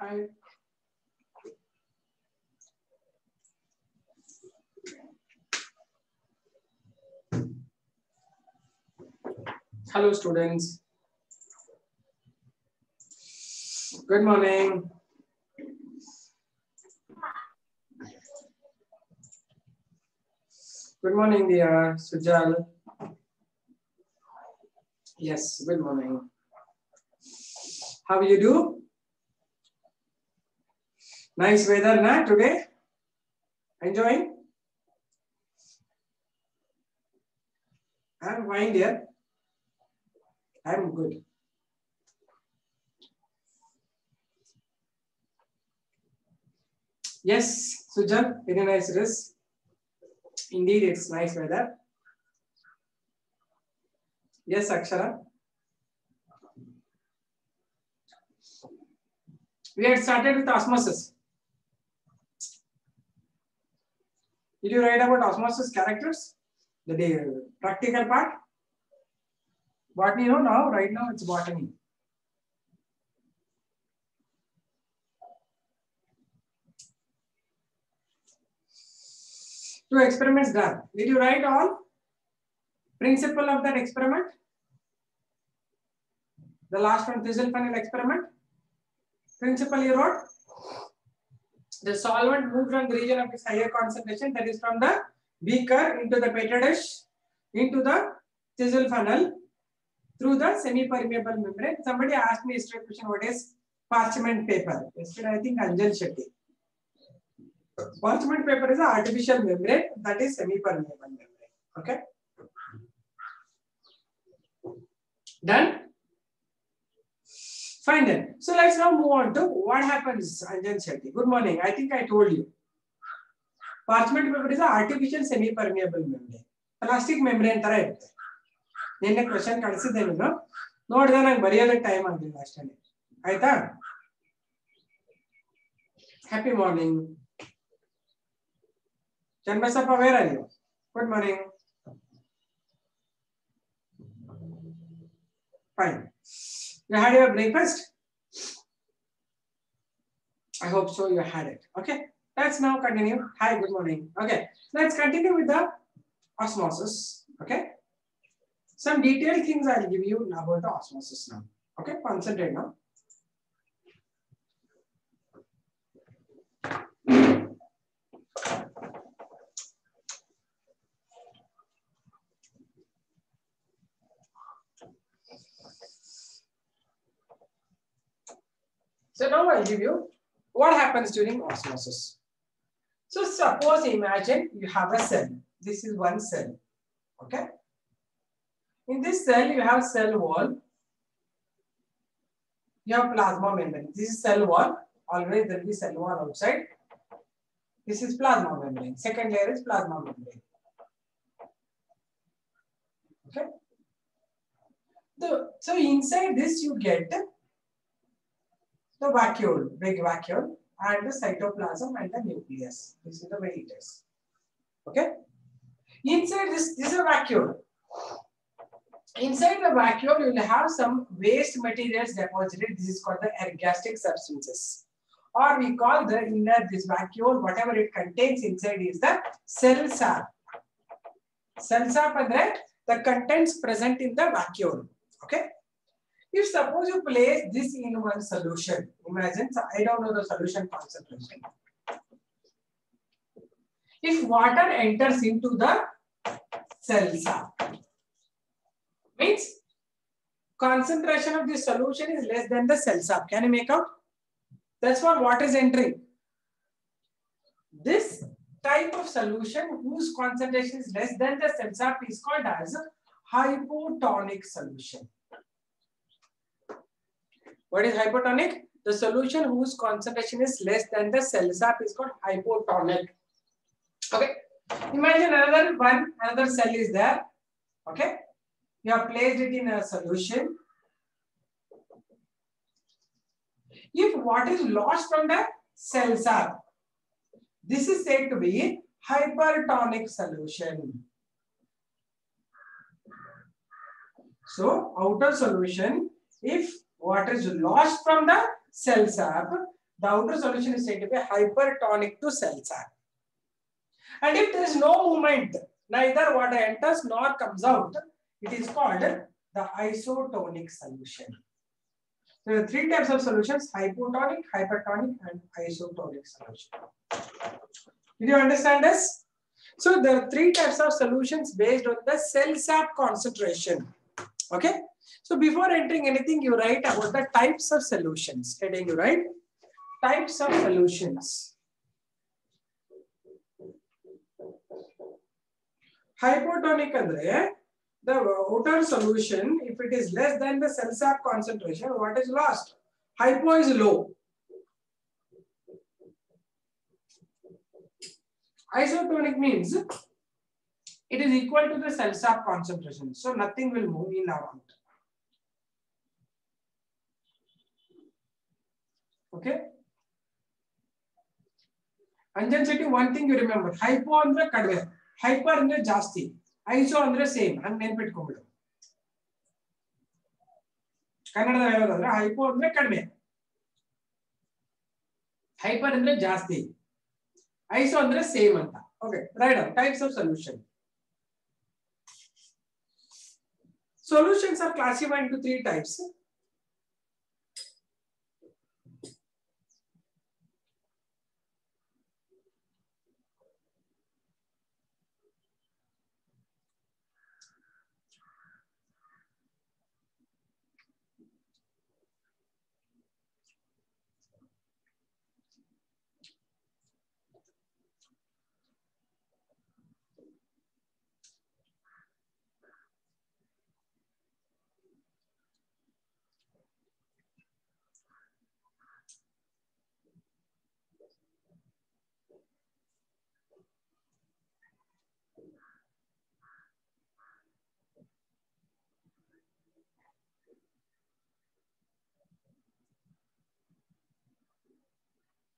Hi. Hello students. Good morning. Good morning dear Sujal. Yes, good morning. How you do? Nice weather na today? Enjoying? I'm fine dear. I'm good. Yes, Sujal, very nice dress. Indeed, it's nice weather. Yes, Akshara. We had started with osmosis. Did you write about osmosis characters? The practical part? Botany, no, now, right now it's botany. Two experiments done. Did you write all? Principle of that experiment? The last one, Thistle funnel experiment. Principle you wrote. The solvent moved from the region of its higher concentration, that is from the beaker into the petri dish, into the Thistle funnel, through the semi-permeable membrane. Somebody asked me yesterday question, what is parchment paper? Yesterday, I think Anjal Shetty. Parchment paper is an artificial membrane that is semi-permeable membrane. Okay. Done? Fine then. So let's now move on to what happens, Anjan Shetty. Good morning. I think I told you. Parchment paper is an artificial semi-permeable membrane. Plastic membrane ತರ ಇರುತ್ತೆ. ನಿನ್ನೆ question ಕಳಿಸಿದ್ದೆ ನೀನು ನೋಡಿದ್ರೆ ನಂಗೆ ಬರೆಯೋದಕ್ಕೆ time ಆಗಲಿಲ್ಲ ಅಷ್ಟೇ. ಆಯ್ತಾ? Happy morning. Chanbasappa, where are you? Good morning. Fine. You had your breakfast? I hope so you had it. Okay. Let's now continue. Hi, good morning. Okay. Let's continue with the osmosis. Okay. Some detailed things I'll give you about the osmosis now. Okay. Concentrate now. So now I'll give you what happens during osmosis. So suppose, imagine you have a cell. This is one cell. Okay. In this cell, you have cell wall. You have plasma membrane. This is cell wall. Always there will be cell wall outside. This is plasma membrane. Second layer is plasma membrane. Okay. So inside this you get the vacuole, big vacuole, and the cytoplasm and the nucleus. This is the way it is. Okay. Inside this is a vacuole. Inside the vacuole, you will have some waste materials deposited. This is called the ergastic substances. Or we call the inner this vacuole, whatever it contains inside is the cell sap. Cell sap andre the contents present in the vacuole. Okay. If suppose you place this in one solution, imagine, so I don't know the solution concentration. If water enters into the cell sap, means concentration of this solution is less than the cell sap. Can you make out? That's what water is entering. This type of solution whose concentration is less than the cell sap is called as hypotonic solution. What is hypotonic? The solution whose concentration is less than the cell sap is called hypotonic. Okay. Imagine another cell is there. Okay. You have placed it in a solution. If water is lost from the cell sap, this is said to be hypertonic solution. So outer solution, if water is lost from the cell sap, The outer solution is said to be hypertonic to cell sap. And if there is no movement, neither water enters nor comes out, it is called the isotonic solution. There are three types of solutions: hypotonic, hypertonic, and isotonic solution. Did you understand this? So there are three types of solutions based on the cell sap concentration. Okay. So before entering anything, you write about the types of solutions. Heading, you write types of solutions. Hypotonic andre, the outer solution, if it is less than the cell sap concentration, what is lost? Hypo is low. Isotonic means it is equal to the cell sap concentration. So nothing will move in or out. Okay. Anjan Shetty, one thing you remember, hypo andre kadve, hyper andre jasti, iso andre same. Hang ನೆನಪಿಟ್ಕೊಂಡ್ಬಿಡು. ಕನ್ನಡದಲ್ಲಿ ಹೇಳೋದಾದ್ರೆ hypo andre ಕಡಿಮೆ, hyper andre ಜಾಸ್ತಿ, iso andre same ಅಂತ. Okay, write down types of solution. Solutions are classified into three types.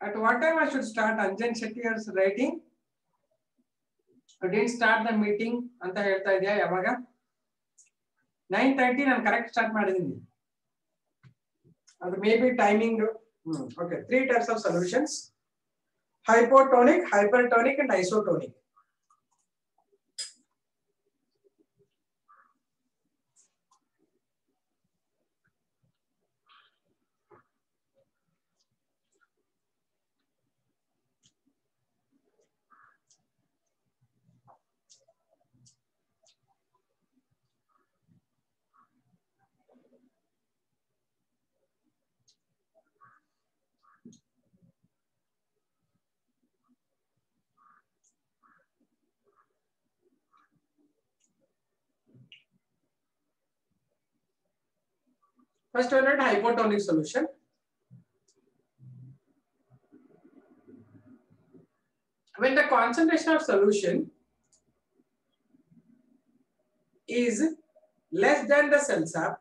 At what time I should start Anjan Shetty's writing? I didn't start the meeting ಅಂತ ಹೇಳ್ತಾ ಇದೆಯಾ ಯಾವಾಗ? 9:30 ನಾನು correct start ಮಾಡಿದ್ದೀನಿ. ಅದು may be timing. Okay, three types of solutions: hypotonic, hypertonic, and isotonic. First one, hypotonic solution. When the concentration of solution is less than the cell sap,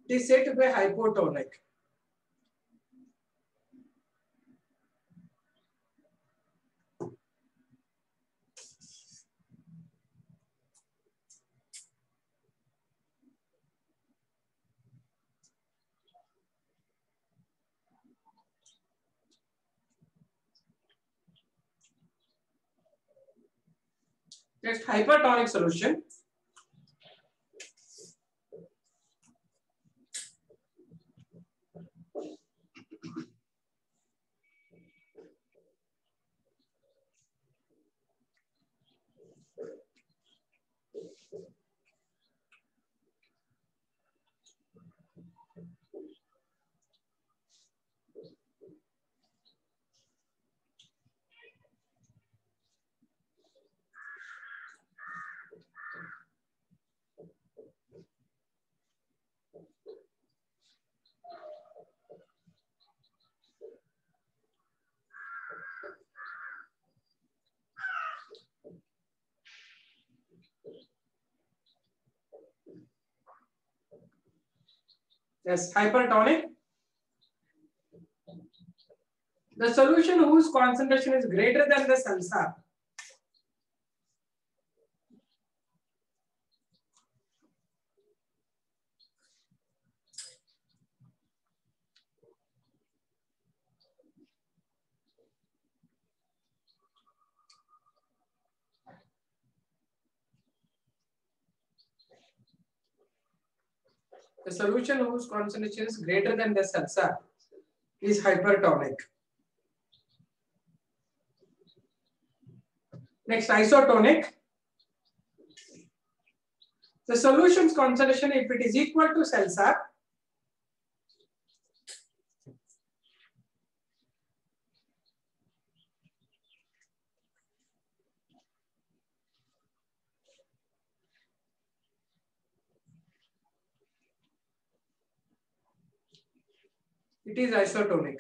it is said to be hypotonic. Next, hypertonic solution. Yes, hypertonic. The solution whose concentration is greater than the cell sap The solution whose concentration is greater than the seltzer is hypertonic. Next, isotonic. The solution's concentration, if it is equal to seltzer, it is isotonic.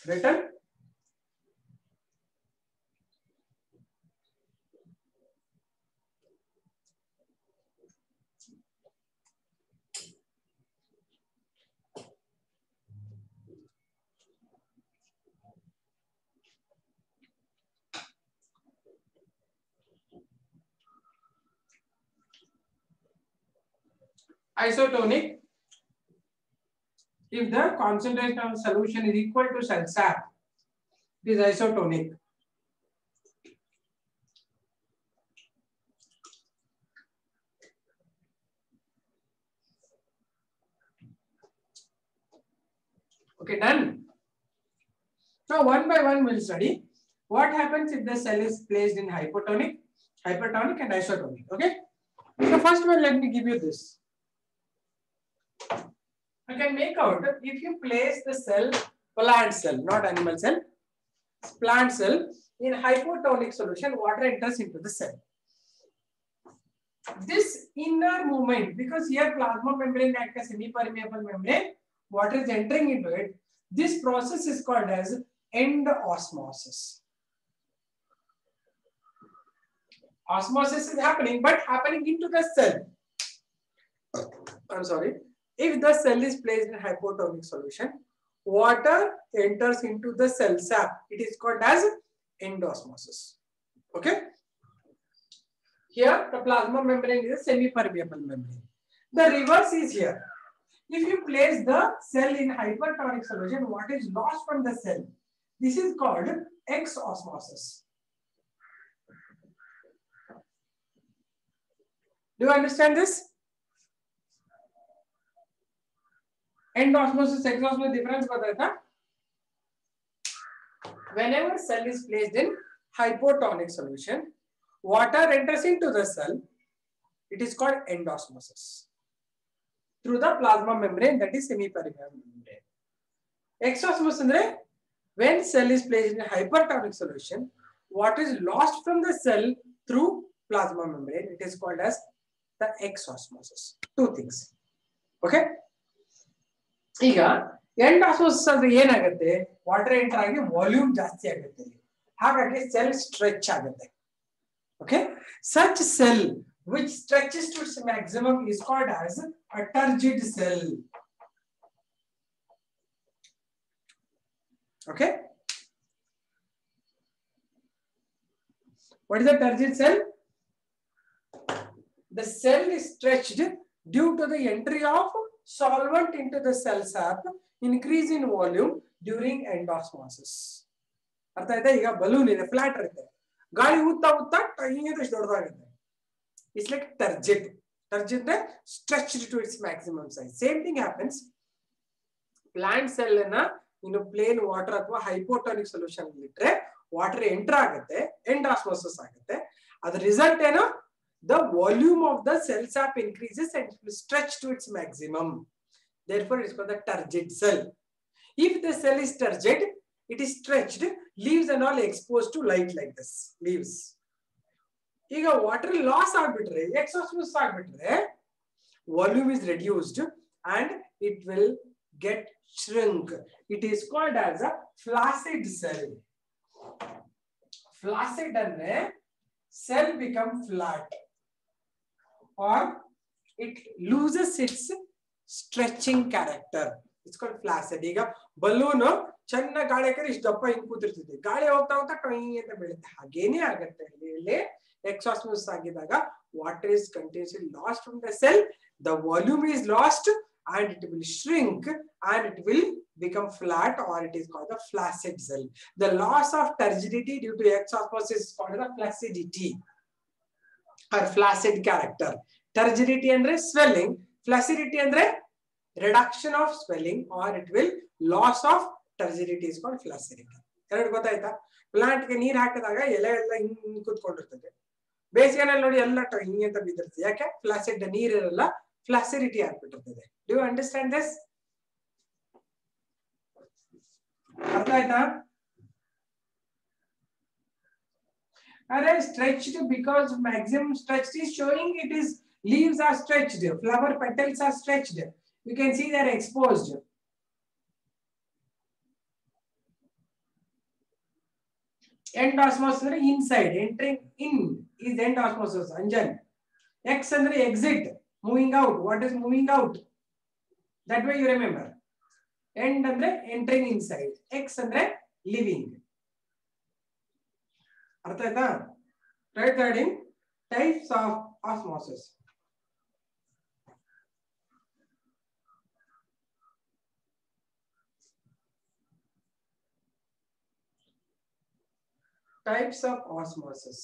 Written? Isotonic. If the concentration of solution is equal to seltzer, it is isotonic. Okay, done. So one by one we'll study what happens if the cell is placed in hypotonic and isotonic. Okay. So first one, let me give you this. You can make out if you place the cell, plant cell, not animal cell, plant cell in hypotonic solution, water enters into the cell. This inner movement, because here plasma membrane acts as semi-permeable membrane, water is entering into it. This process is called as end osmosis. Osmosis is happening, but happening into the cell. I'm sorry. If the cell is placed in hypotonic solution, water enters into the cell sap. It is called as end osmosis. Okay. Here, the plasma membrane is a semi-permeable membrane. The reverse is here. If you place the cell in hypertonic solution, what is lost from the cell? This is called exosmosis. Do you understand this? End osmosis, exosmosis difference bata tha? Whenever cell is placed in hypotonic solution, water enters into the cell. It is called end osmosis through the plasma membrane, that is semi-permeable membrane. Exosmosis andre, when cell is placed in hypertonic solution, water is lost from the cell through plasma membrane. It is called as the exosmosis. Two things. Okay. ಈಗ end osmosis ಅಂದ್ರೆ ಏನಾಗುತ್ತೆ, water enter ಆಗಿ volume ಜಾಸ್ತಿ ಆಗುತ್ತೆ, ಹಾಗಾಗಿ cell stretch ಆಗುತ್ತೆ. Okay, such cell which stretches to its maximum is called as a turgid cell. Okay, what is a turgid cell? The cell is stretched due to the entry of solvent into the cell sap, increase in volume during end osmosis. ಅರ್ಥ ಆಯ್ತಾ? ಈಗ balloon ಇದೆ, flat ಇರುತ್ತೆ, ಗಾಳಿ ಊದ್ತಾ ಊದ್ತಾ ಟೈದಷ್ಟು ದೊಡ್ಡದಾಗುತ್ತೆ. It's like turgid. Turgid stretched to its maximum size. Same thing happens. Plant cell na in plain water ಅಥವಾ hypotonic solution ಅಲ್ಲಿ ಇಟ್ರೆ water enter ಆಗುತ್ತೆ, end osmosis ಆಗುತ್ತೆ. ಅದರ ರಿಸಲ್ಟ್ ಏನು? The volume of the cell sap increases and will stretch to its maximum. Therefore, it is called the turgid cell. If the cell is turgid, it is stretched, leaves and all exposed to light like this. Leaves. ಈಗ water loss ಆಗ್ಬಿಟ್ರೆ, ಎಕ್ಸಾಸ್ಮೋಸಿಸ್ ಆಗ್ಬಿಟ್ರೆ, volume is reduced and it will get shrink. It is called as a flaccid cell. Flaccid ಅಂದ್ರೆ cell become flat or it loses its stretching character. It's called flaccid. ಈಗ balloon ಚೆನ್ನಾಗಿ ಗಾಳಿ ಹಾಕಿದ್ರೆ ಇಷ್ಟು ದಪ್ಪ ಹಿಂಗ್ ಕೂತಿರ್ತದೆ, ಗಾಳಿ ಹೋಗ್ತಾ ಹೋಗ್ತಾ ಟೊಯ್ ಅಂತ ಬೀಳುತ್ತೆ. ಹಾಗೇನೇ ಆಗುತ್ತೆ ಇಲ್ಲಿ ಎಕ್ಸಾಸ್ಮೋಸಿಸ್ ಆಗಿದಾಗ water is continuously lost from the cell, the volume is lost and it will shrink and it will become flat, or it is called the flaccid cell. The loss of turgidity due to exosmosis is called the flaccidity or flaccid character. Turgidity andre swelling, flaccidity andre reduction of swelling, or it will loss of turgidity is called flaccidity. ಎರಡು ಗೊತ್ತಾಯ್ತಾ? Plant ಗೆ ನೀರು ಹಾಕಿದಾಗ ಎಲೆ ಎಲ್ಲ ಹಿಂಗ್ ಕೂತ್ಕೊಂಡಿರ್ತದೆ. ಬೇಸಿಗೆನಲ್ಲಿ ನೋಡಿ ಎಲ್ಲ ಹಿಂಗೆ ಅಂತ ಬಿದ್ದಿರ್ತದೆ. ಯಾಕೆ? ಫ್ಲಾಸಿಡ್ ನೀರಿರಲ್ಲ, ಫ್ಲಾಸಿಡಿಟಿ ಆಗ್ಬಿಟ್ಟಿರ್ತದೆ. Do you understand this? ಅರ್ಥ ಆಯ್ತಾ? Are stretched because maximum stretched is showing it is leaves are stretched, flower petals are stretched. You can see they are exposed. End osmosis inside, entering in is end osmosis. Anjan. X andre exit, moving out. What is moving out? That way you remember. End andre entering inside. X andre living. ಅರ್ಥ ಆಯ್ತಾ? Right heading, types of osmosis. Types of osmosis.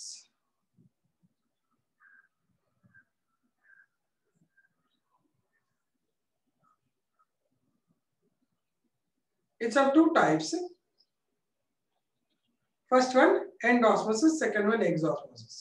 It's of two types. First one, end osmosis. Second one, exosmosis.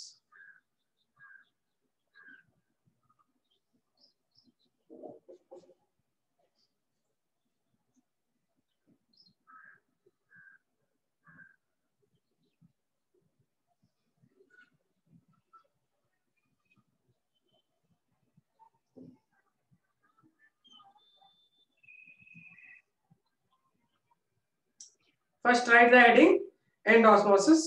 First, write the heading, end osmosis.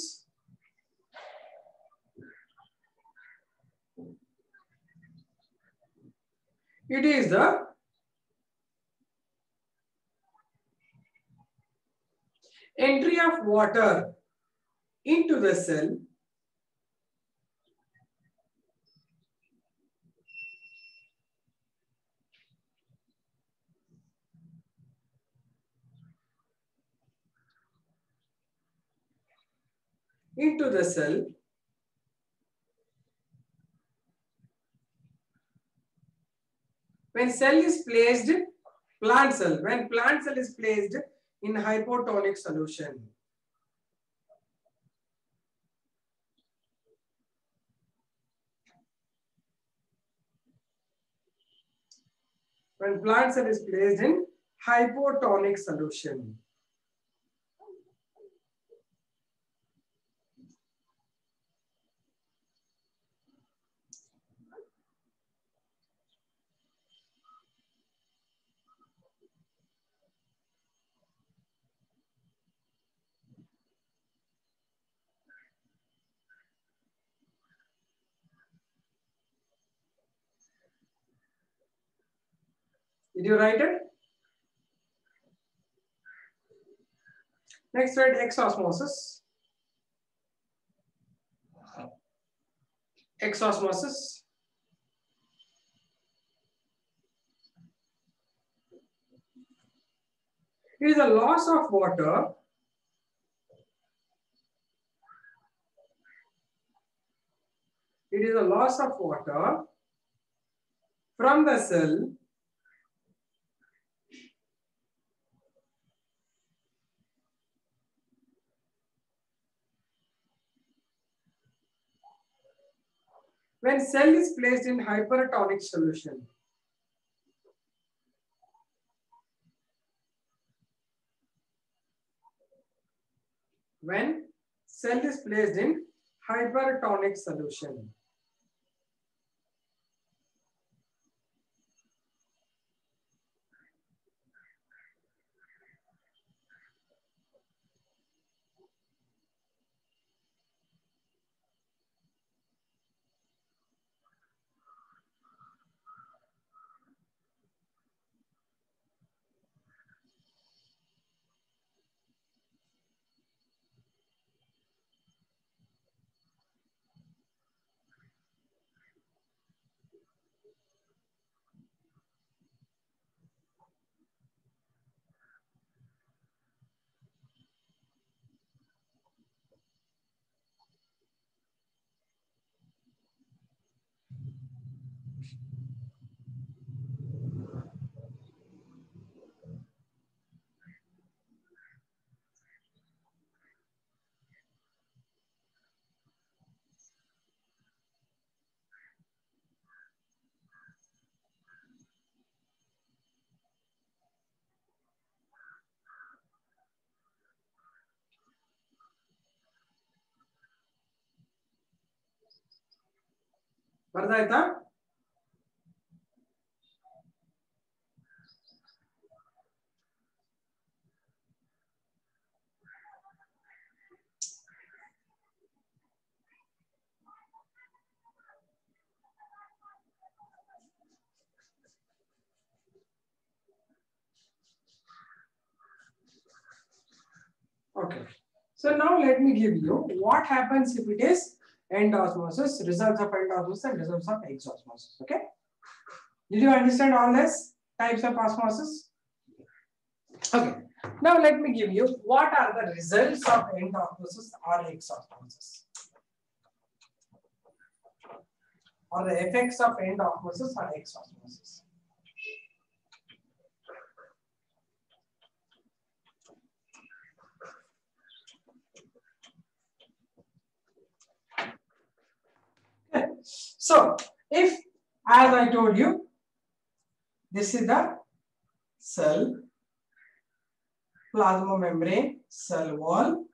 It is the entry of water into the cell when cell is placed, plant cell, when plant cell is placed in hypotonic solution. When plant cell is placed in hypotonic solution. Did you write it? Next, write exosmosis. Exosmosis. It is a loss of water from the cell when cell is placed in hypertonic solution. When cell is placed in hypertonic solution. ಬರ್ದಾಯ್ತಾ? Okay. So now let me give you what happens if it is end osmosis, results of end osmosis and results of exosmosis. Okay. Did you understand all this types of osmosis? Okay. Now let me give you what are the results of end osmosis or exosmosis, or the effects of end osmosis or exosmosis. Okay. So if, as I told you, this is the cell, plasma membrane, cell wall.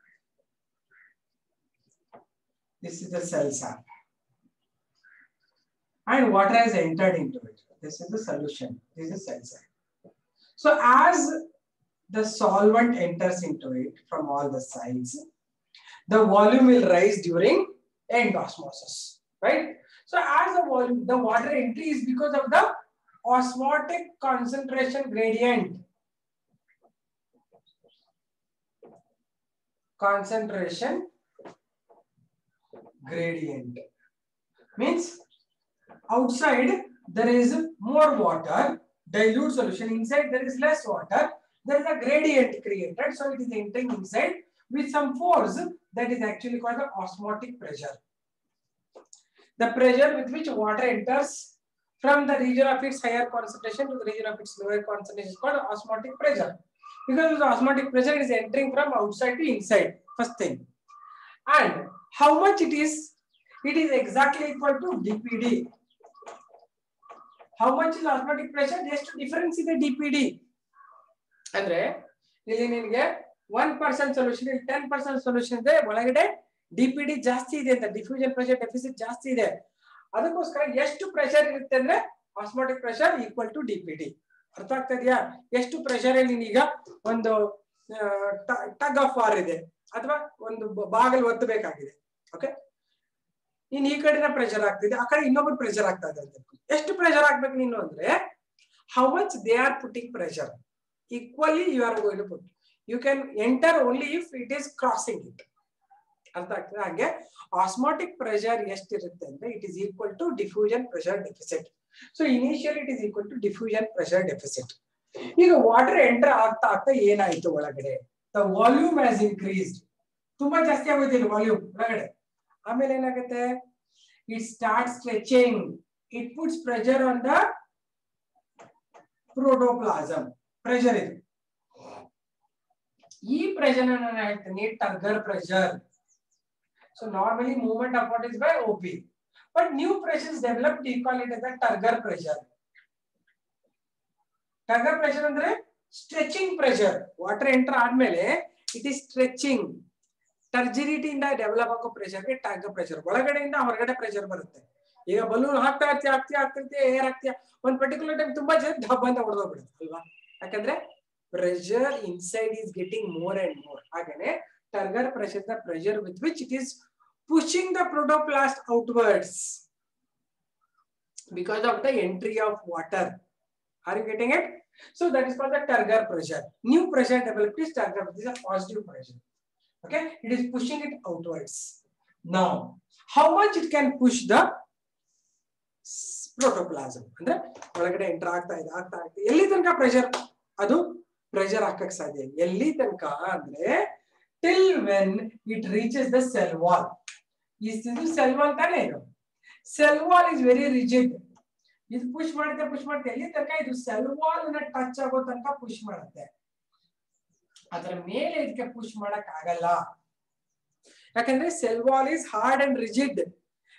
This is the cell sap. And water has entered into it. This is the solution. This is cell sap. So as the solvent enters into it from all the sides, the volume will rise during end osmosis, right? So as the volume, the water entry is because of the osmotic concentration gradient. Concentration gradient means outside there is more water, dilute solution. Inside there is less water. There is a gradient created, so it is entering inside with some force that is actually called the osmotic pressure. The pressure with which water enters from the region of its higher concentration to the region of its lower concentration is called osmotic pressure. Because of the osmotic pressure, it is entering from outside to inside, first thing. And how much it is? It is exactly equal to dPd. How much is osmotic pressure? Just to difference is the dPd. ಅಂದ್ರೆ ಇಲ್ಲಿ ನಿಮಗೆ 1% solution, 10% solution ಇದೆ, ಒಳಗಡೆ dPd ಜಾಸ್ತಿ ಇದೆ ಅಂತ, diffusion pressure deficit ಜಾಸ್ತಿ ಇದೆ. ಅದಕ್ಕೋಸ್ಕರ ಎಷ್ಟು ಪ್ರೆಷರ್ ಇರುತ್ತೆ ಅಂದ್ರೆ osmotic pressure equal to dPd. ಅರ್ಥ ಆಗ್ತಾ ಇದೆಯಾ? ಎಷ್ಟು ಪ್ರೆಷರ್ ಅಲ್ಲಿ ಈಗ ಒಂದು ಟಗ್ ಆಫ್ ವಾರ್ ಇದೆ ಅಥವಾ ಒಂದು ಬಾಗಲ್ ಒತ್ತಬೇಕಾಗಿದೆ. ಓಕೆ, ಇನ್ ಈ ಕಡೆನ ಪ್ರೆಷರ್ ಆಗ್ತಿದೆ, ಆ ಕಡೆ ಇನ್ನೊಬ್ಬರು ಪ್ರೆಷರ್ ಆಗ್ತಾ ಇದೆ ಅಂತ. ಎಷ್ಟು ಪ್ರೆಷರ್ ಆಗ್ಬೇಕು ನೀನು ಅಂದ್ರೆ how much they are putting pressure, equally you are going to put. You can enter only if it is crossing it. ಅರ್ಥ ಆಗ್ತದೆ? ಹಾಗೆ ಆಸ್ಮೋಟಿಕ್ ಪ್ರೆಷರ್ ಎಷ್ಟಿರುತ್ತೆ ಅಂದ್ರೆ it is equal to diffusion pressure deficit. So initially it is equal to diffusion pressure deficit. ಈಗ water enter ಆಗ್ತಾ ಆಗ್ತಾ ಏನಾಯ್ತು ಒಳಗಡೆ? The volume has increased. ತುಂಬಾ ಜಾಸ್ತಿ ಆಗೋಯ್ತು ಇಲ್ಲಿ ವಾಲ್ಯೂಮ್ ಒಳಗಡೆ. ಆಮೇಲೆ ಏನಾಗುತ್ತೆ? It start stretching. It puts pressure on the protoplasm. Pressure ಇದು. ಈ ಪ್ರೆಷರ್ ನಾನು ಹೇಳ್ತೀನಿ turgor pressure. So normally movement of what is by OP, but new pressures developed, we call it as the turgor pressure. Turgor pressure andre stretching pressure. Water enter ಆದ್ಮೇಲೆ it is stretching. ಟರ್ಜಿಡಿಟಿ ಇಂದ develop ಆಗೋ pressure ಗೆ ಟರ್ಗರ್ pressure. ಒಳಗಡೆಯಿಂದ ಹೊರಗಡೆ pressure ಬರುತ್ತೆ. ಈಗ balloon ಹಾಕ್ತಾ ಇರ್ತೀಯ ಏರ್ ಹಾಕ್ತೀಯ, ಒಂದ್ ಪರ್ಟಿಕ್ಯುಲರ್ ಟೈಮ್ ತುಂಬಾ ಜನ ಡಬ್ ಅಂತ ಹೊಡೆದೋಗ್ಬಿಡುತ್ತೆ ಅಲ್ವಾ? ಯಾಕಂದ್ರೆ pressure inside is getting more and more. ಹಾಗೇನೆ turgor pressure, the pressure with which it is pushing the protoplast outwards because of the entry of water. Are you getting it? So that is called the turgor pressure. New pressure developed is turgor. This is a positive pressure. Okay, it is pushing it outwards. Now how much it can push the protoplasm ಅಂದ್ರೆ ಒಳಗಡೆ enter ಆಗ್ತಾ ಇದೆ ಎಲ್ಲಿ ತನಕ pressure? ಅದು pressure ಹಾಕಕ್ಕೆ ಸಾಧ್ಯ ಎಲ್ಲಿ ತನಕ ಅಂದ್ರೆ till when it reaches the cell wall. Is this cell wall ತಾನೇ? ಇದು cell wall is very rigid. ಇದು ಪುಷ್ ಮಾಡುತ್ತೆ ಎಲ್ಲಿ ತನಕ? ಇದು ಸೆಲ್ ವಾಲ್ ನ ಟಚ್ ಆಗೋ ತನಕ ಪುಷ್ ಮಾಡುತ್ತೆ. ಅದರ ಮೇಲೆ ಇದಕ್ಕೆ ಪುಷ್ ಮಾಡಕ್ ಆಗಲ್ಲ, ಯಾಕಂದ್ರೆ cell wall is hard and rigid.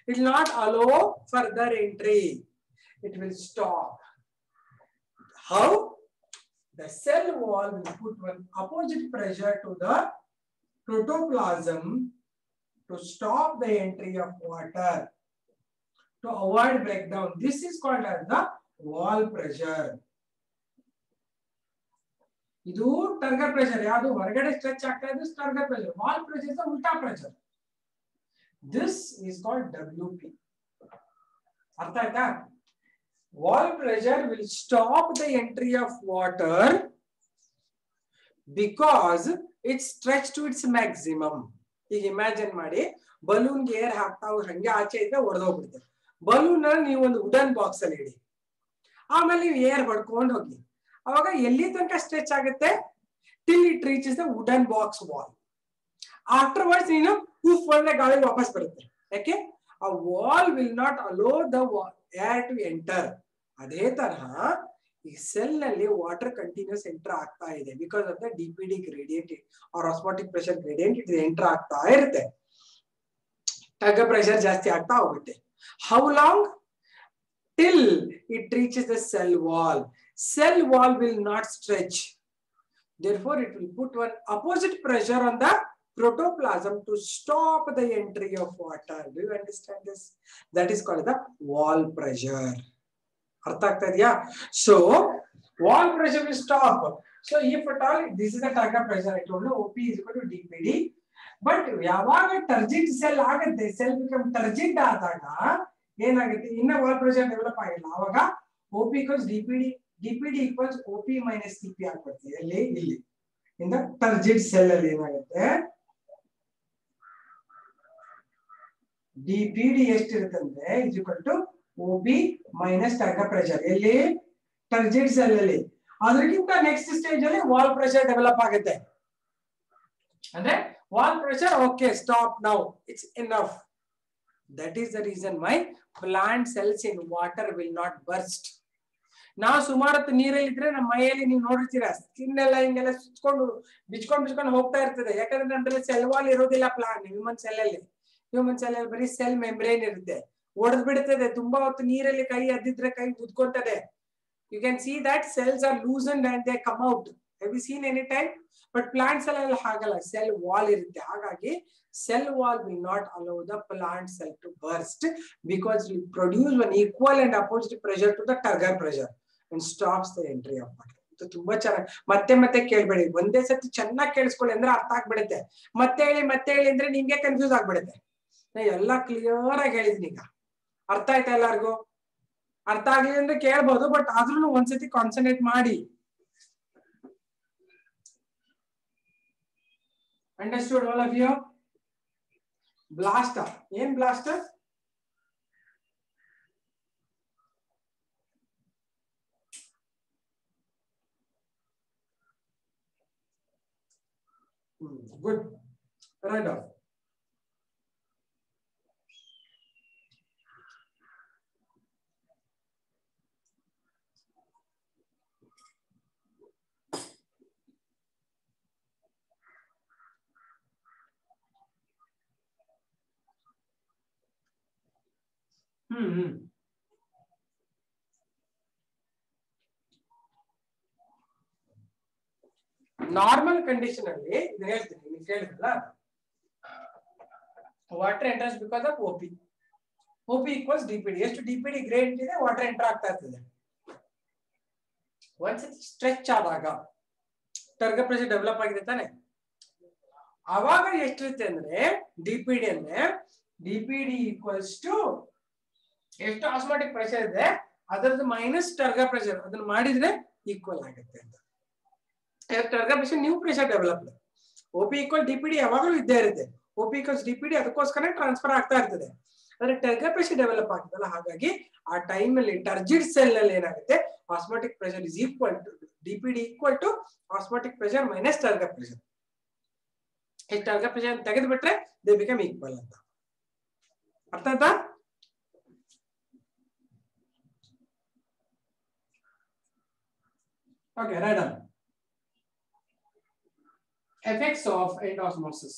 It will not allow further entry. It will stop. How? The cell wall will put one opposite pressure to the protoplasm to stop the entry of water, to avoid breakdown. This is called as the wall pressure. ಇದು ಟರ್ಗರ್ pressure. ಯಾವುದು ಹೊರಗಡೆ stretch ಆಗ್ತಾ ಇದೆ turgor pressure. Wall pressure is ಉಲ್ಟಾ pressure. This is called WP. ಅರ್ಥ ಆಯ್ತಾ? Wall pressure will stop the entry of water because it stretch to its maximum. ಈಗ imagine ಮಾಡಿ, ಬಲೂನ್ಗೆ ಏರ್ ಹಾಕ್ತಾ ಹಂಗೆ ಆಚೆ ಇದ್ರೆ ಒಡೆದೋಗ್ಬಿಡುತ್ತೆ. ಬಲೂನ್ ನೀವು ಒಂದು ವುಡನ್ ಬಾಕ್ಸ್ ಅಲ್ಲಿ ಇಡಿ, ಆಮೇಲೆ ನೀವು ಏರ್ ಹೊಡ್ಕೊಂಡು ಹೋಗಿ, ಅವಾಗ ಎಲ್ಲಿ ತನಕ ಸ್ಟ್ರೆಚ್ ಆಗುತ್ತೆ? Till it reaches the wooden box wall. Afterwards ನೀನು ಉಫ್ ಅಂದ್ರೆ ಗಾಳಿ ವಾಪಸ್ ಬರುತ್ತೆ. ಯಾಕೆ? ಆ wall will not allow the air to enter. ಅದೇ ತರಹ ಈ ಸೆಲ್ ನಲ್ಲಿ ವಾಟರ್ ಕಂಟಿನ್ಯೂಸ್ ಎಂಟರ್ ಆಗ್ತಾ ಇದೆ because of the DPD gradient or osmotic pressure gradient. ಇದು ಎಂಟರ್ ಆಗ್ತಾ ಇರುತ್ತೆ, ಟರ್ಗರ್ ಪ್ರೆಷರ್ ಜಾಸ್ತಿ ಆಗ್ತಾ ಹೋಗುತ್ತೆ. How long? Till it reaches the cell wall. Cell wall will not stretch. Therefore, it will put one opposite pressure on the protoplasm to stop the entry of water. Do you understand this? That is called the wall pressure. Artha agta idya? So, wall pressure will stop. So, if at all, this is the turgor pressure. I told you OP is equal to DPD. But yavaga turgid cell agutte, cell become turgid aadaga ಏನಾಗುತ್ತೆ? ಇನ್ನ wall pressure develop ಆಗಿಲ್ಲ, ಅವಾಗ OP equals DPD equals OP minus CP ಆಗ್ಬಿಡುತ್ತೆ. ಎಲ್ಲಿ? ಇಲ್ಲಿ ಇಂದ ಟರ್ಜಿಡ್ cell ಅಲ್ಲಿ ಏನಾಗುತ್ತೆ? DPD ಎಷ್ಟಿರುತ್ತೆ ಅಂದ್ರೆ is equal to OP minus turgor pressure. ಎಲ್ಲಿ? ಟರ್ಜಿಡ್ ಸೆಲ್ ಅಲ್ಲಿ. ಅದಕ್ಕಿಂತ ನೆಕ್ಸ್ಟ್ ಸ್ಟೇಜ್ ಅಲ್ಲಿ ವಾಲ್ ಪ್ರೆಷರ್ ಡೆವಲಪ್ ಆಗುತ್ತೆ. ಅಂದ್ರೆ wall pressure okay stop now, it's enough. That is the reason why plant cells in water will not burst. ನಾವು ಸುಮಾರು ನೀರಲ್ಲಿ ಇದ್ರೆ ನಮ್ಮ ಮೈಯಲ್ಲಿ ನೀವು ನೋಡಿರ್ತೀರಾ, ಸ್ಕಿನ್ ಎಲ್ಲ ಹಿಂಗೆಲ್ಲ ಬಿಚ್ಕೊಂಡು ಹೋಗ್ತಾ ಇರ್ತದೆ. ಯಾಕಂದ್ರೆ ನಮ್ಮಲ್ಲಿ ಸೆಲ್ ವಾಲ್ ಇರೋದಿಲ್ಲ. ಪ್ಲಾಂಟ್ ಹ್ಯೂಮನ್ ಸೆಲ್ ಅಲ್ಲಿ ಬರೀ ಸೆಲ್ ಮೆಂಬ್ರೇನ್ ಇರುತ್ತೆ, ಒಡೆದು ಬಿಡುತ್ತದೆ. ತುಂಬಾ ಹೊತ್ತು ನೀರಲ್ಲಿ ಕೈ ಅದ್ದಿದ್ರೆ ಕೈ ಉದ್ಕೊಂತದೆ. You can see that cells are loosened and they come out. Have you seen any time? But plant cell ಅಲ್ಲಿ ಹಾಗಲ್ಲ, ಸೆಲ್ ವಾಲ್ ಇರುತ್ತೆ. ಹಾಗಾಗಿ cell wall will not allow the plant cell to burst because it will produce one equal and opposite pressure to the turgor pressure and stops the entry of water. ಇದು ತುಂಬಾ ಚೆನ್ನಾಗಿ ಮತ್ತೆ ಕೇಳ್ಬೇಡಿ, ಒಂದೇ ಸತಿ ಚೆನ್ನಾಗಿ ಕೇಳಿಸ್ಕೊಳ್ಳಿ ಅಂದ್ರೆ ಅರ್ಥ ಆಗ್ಬಿಡುತ್ತೆ. ಮತ್ತೆ ಹೇಳಿ ಅಂದ್ರೆ ನಿಮ್ಗೆ ಕನ್ಫ್ಯೂಸ್ ಆಗ್ಬಿಡುತ್ತೆ. ಎಲ್ಲ ಕ್ಲಿಯರ್ ಆಗಿ ಹೇಳಿದೀನಿ. ಈಗ ಅರ್ಥ ಆಯ್ತಾ ಎಲ್ಲರಿಗೂ? ಅರ್ಥ ಆಗ್ಲಿಲ್ಲ ಅಂದ್ರೆ ಕೇಳ್ಬೋದು, ಬಟ್ ಆದ್ರೂ ಒಂದ್ಸತಿ ಕಾನ್ಸಂಟ್ರೇಟ್ ಮಾಡಿ. Understood all of you? Blaster. ಏನ್ blaster? Good. Right off. Normal condition ಅಲ್ಲಿ ಇದನ್ನ ಹೇಳ್ತೀನಿ, ನೀವು ಕೇಳಿದ್ರಲ್ಲ, water enters because of OP equals DPD. ಎಷ್ಟು DPD ಗ್ರೇಡ್ ಇದೆ, ವಾಟರ್ ಎಂಟರ್ ಆಗ್ತಾ ಇರ್ತದೆ. ಒಂದ್ಸತಿ ಸ್ಟ್ರೆಚ್ ಆದಾಗ ಟರ್ಗರ್ ಪ್ರೆಷರ್ ಡೆವಲಪ್ ಆಗಿದೆ ತಾನೆ, ಅವಾಗ ಎಷ್ಟಿರುತ್ತೆ ಅಂದ್ರೆ DPD ಈಕ್ವಲ್ಸ್ ಟು ಎಷ್ಟು ಆಸ್ಮಾಟಿಕ್ ಪ್ರೆಷರ್ ಇದೆ ಅದರದ್ದು ಮೈನಸ್ ಟರ್ಗರ್ ಪ್ರೆಷರ್, ಅದನ್ನ ಮಾಡಿದ್ರೆ ಈಕ್ವಲ್ ಆಗುತ್ತೆ ಅಂತ. Turgor pressure new pressure develop. OP equal DPD ಯಾವಾಗಲೂ ಇದ್ದೇ ಇರುತ್ತೆ. OP ಈಕ್ವಲ್ಸ್ DPD ಅದಕ್ಕೋಸ್ಕರ ಟ್ರಾನ್ಸ್ಫರ್ ಆಗ್ತಾ ಇರ್ತದೆ. ಆದ್ರೆ ಟರ್ಗರ್ ಪ್ರೆಷರ್ ಡೆವಲಪ್ ಆಗ್ತದಲ್ಲ, ಹಾಗಾಗಿ ಆ ಟೈಮ್ ಅಲ್ಲಿ ಟರ್ಜಿಡ್ ಸೆಲ್ ನಲ್ಲಿ ಏನಾಗುತ್ತೆ, osmotic pressure is equal to DPD equal to osmotic pressure minus turgor pressure. ಈ ಟರ್ಗರ್ ಪ್ರೆಷರ್ ತೆಗೆದು ಬಿಟ್ರೆ ದೇ ಬಿಕಮ್ ಈಕ್ವಲ್ ಅಂತ. ಅರ್ಥ ಆಯ್ತಾ? Okay, right on. Effects of endosmosis.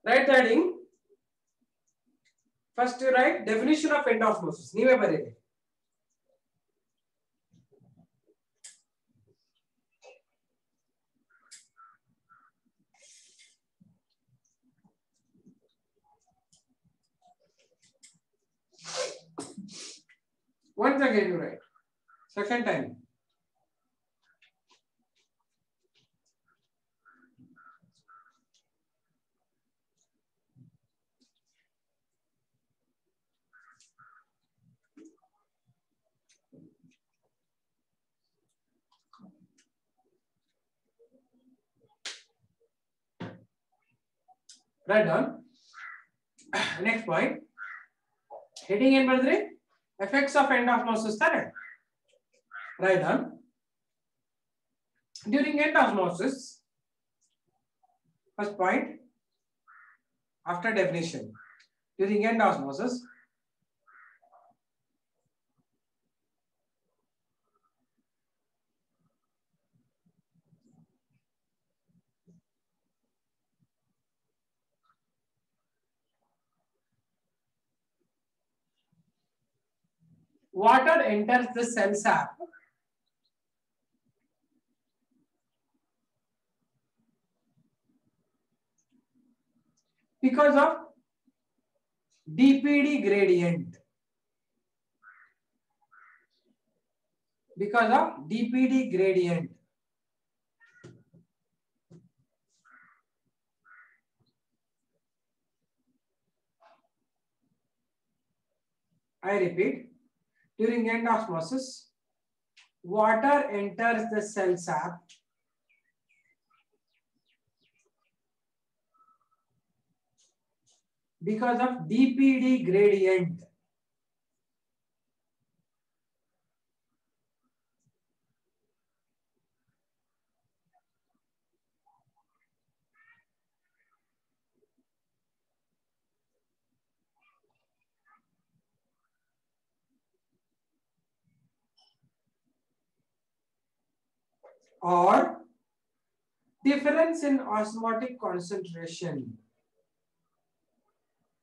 Right heading. First you write definition of end osmosis. ನೀವೇ ಬರೀರಿ. Once again you write. Second time. Write down. Next point. Heading in bardre effects of end osmosis tane. Write down. During end osmosis, first point after definition. During end osmosis, water enters the cell sap because of DPD gradient. Because of DPD gradient. I repeat, during end osmosis, water enters the cell sap because of DPD gradient. Or difference in osmotic concentration.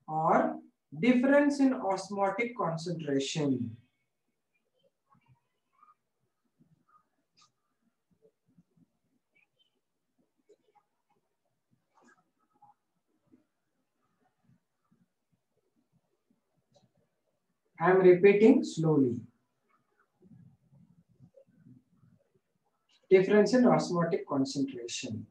Or difference in osmotic concentration. I am repeating slowly. Difference in osmotic concentration.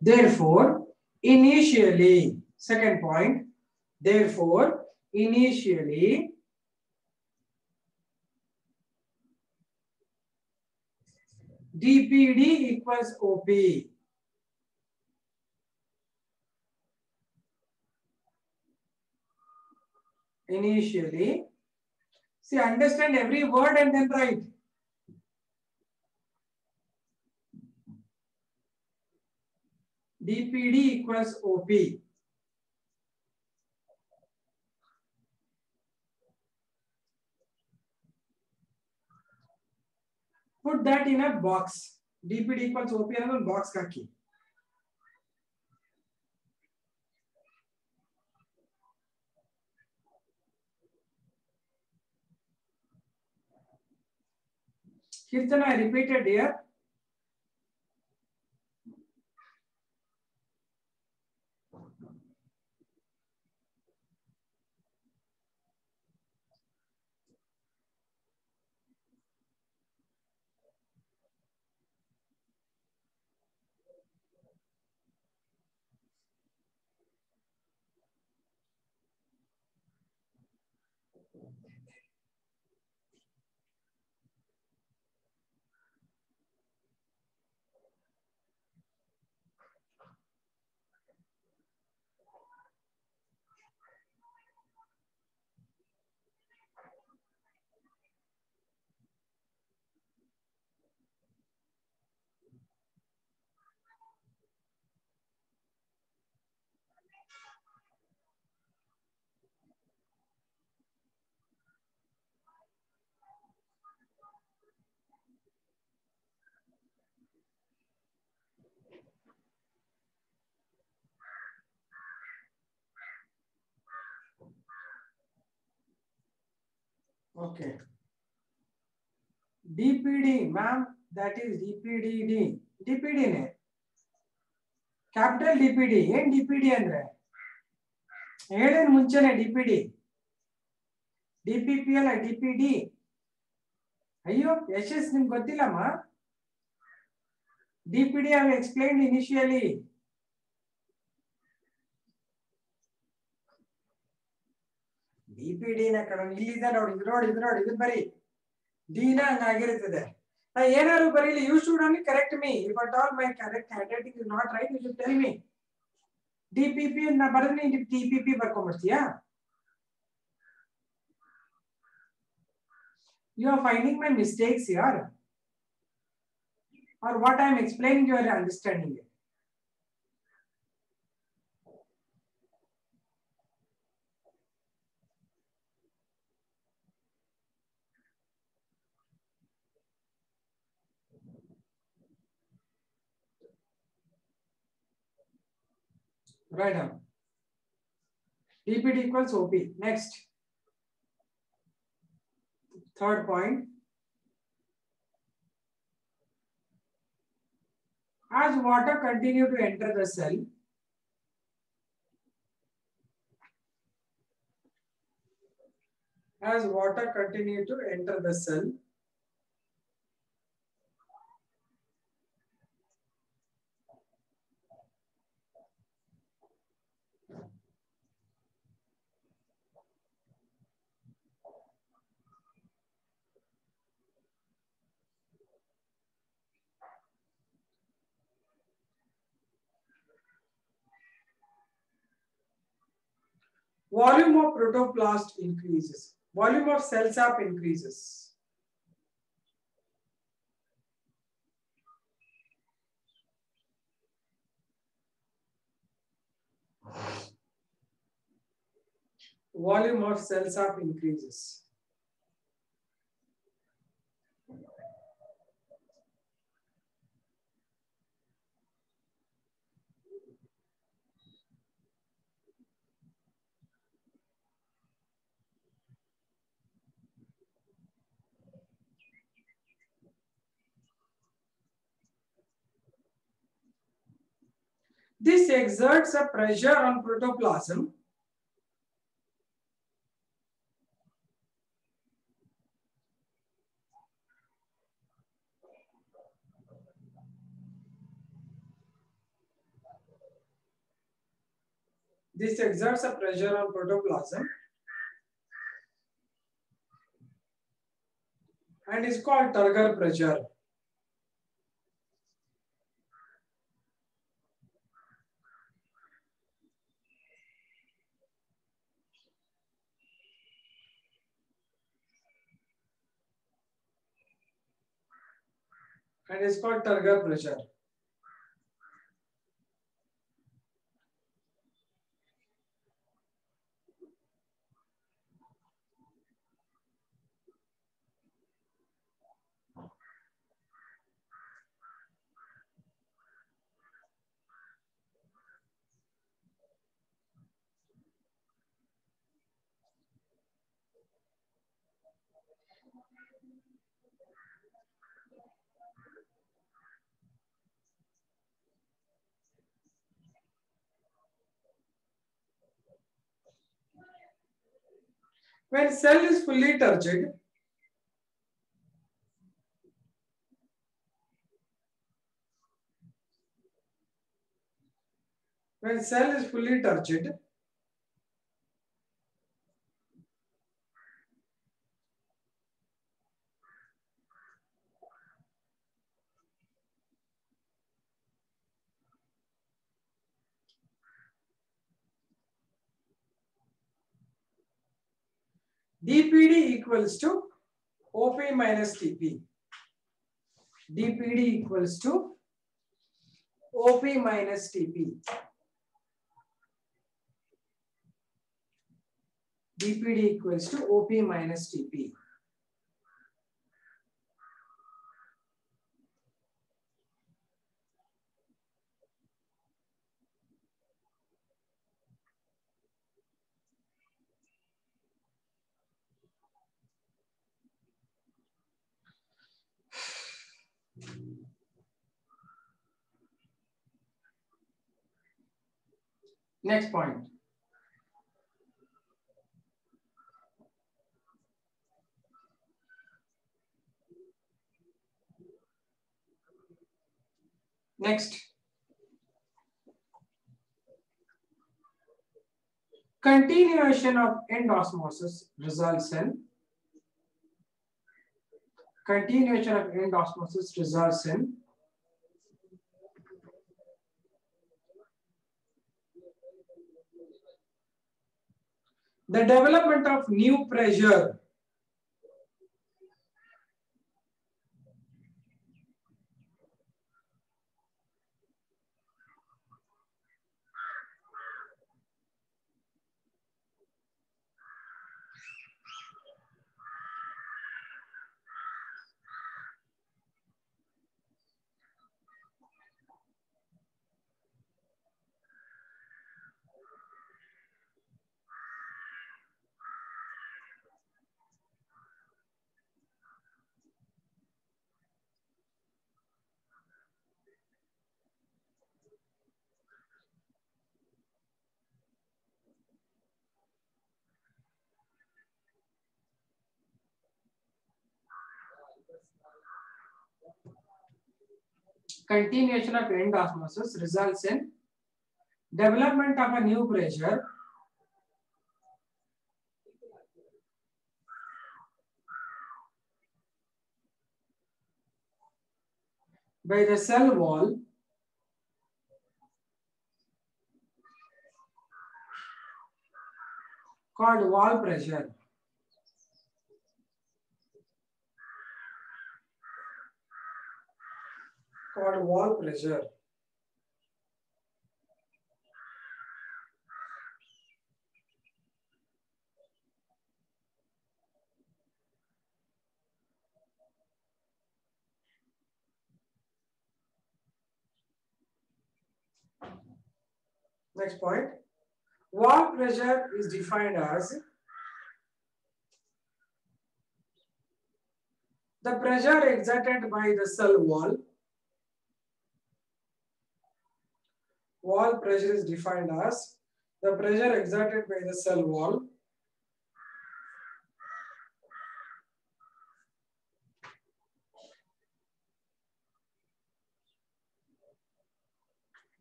Therefore, initially, second point, therefore, initially, DPD equals OP. Initially, see, understand every word and then write. DPD equals OP. Put that in a box. DPD equals OP and box kaki. Kirtan, I repeated here. Okay. DPD, ma'am, that is DPDD. DPD ne. Capital DPD. ಏನ್ DPD ಅಂದ್ರೆ? ಹೇಳೇನು ಮುಂಚೆನೆ DPD. DPP ಅಲ್ಲ DPD. ಅಯ್ಯೋ ಯಶಸ್ ನಿಮ್ಗೆ ಗೊತ್ತಿಲ್ಲಮ್ಮ? DPD I have explained initially. DPD ನ ಕಣ ಇಲ್ಲಿದೆ ನೋಡಿ ಇದು ಬರಿ D ನ ಹಂಗಾಗಿರುತ್ತದೆ. ನಾ ಏನಾದ್ರು ಬರೀಲಿ you should only correct me. If at all my correct handwriting is not right, you should tell me. DPP na ಬರೆದ್ರೆ ನೀನು TPP ಬರ್ಕೊಂಡ್ಬಿಡ್ತೀಯಾ? You are finding my mistakes here, or what I am explaining you are understanding it. Right now. DPD equals OP. Next. Third point. As water continue to enter the cell, volume of protoplast increases, volume of cell sap increases. Volume of cell sap increases. This exerts a pressure on protoplasm and is called Turgor pressure. And is called Turgor pressure. When cell is fully turgid, DPD equals to OP minus TP. DPD equals to OP minus TP. DPD equals to OP minus TP. Next point. Next. Continuation of end osmosis results in the development of new pressure results in development of a new pressure by the cell wall called wall pressure. Next point. Wall pressure is defined as the pressure exerted by the cell wall. Wall pressure is defined as the pressure exerted by the cell wall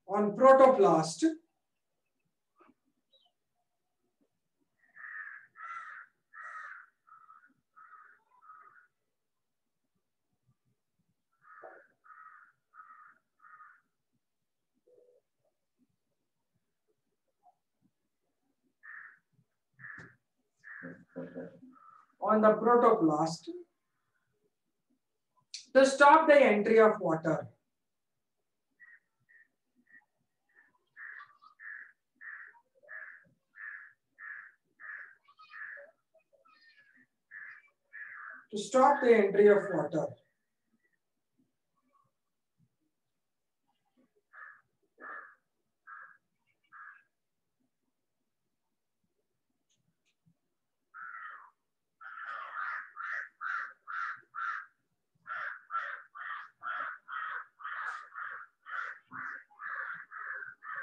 on protoplast to stop the entry of water. To stop the entry of water.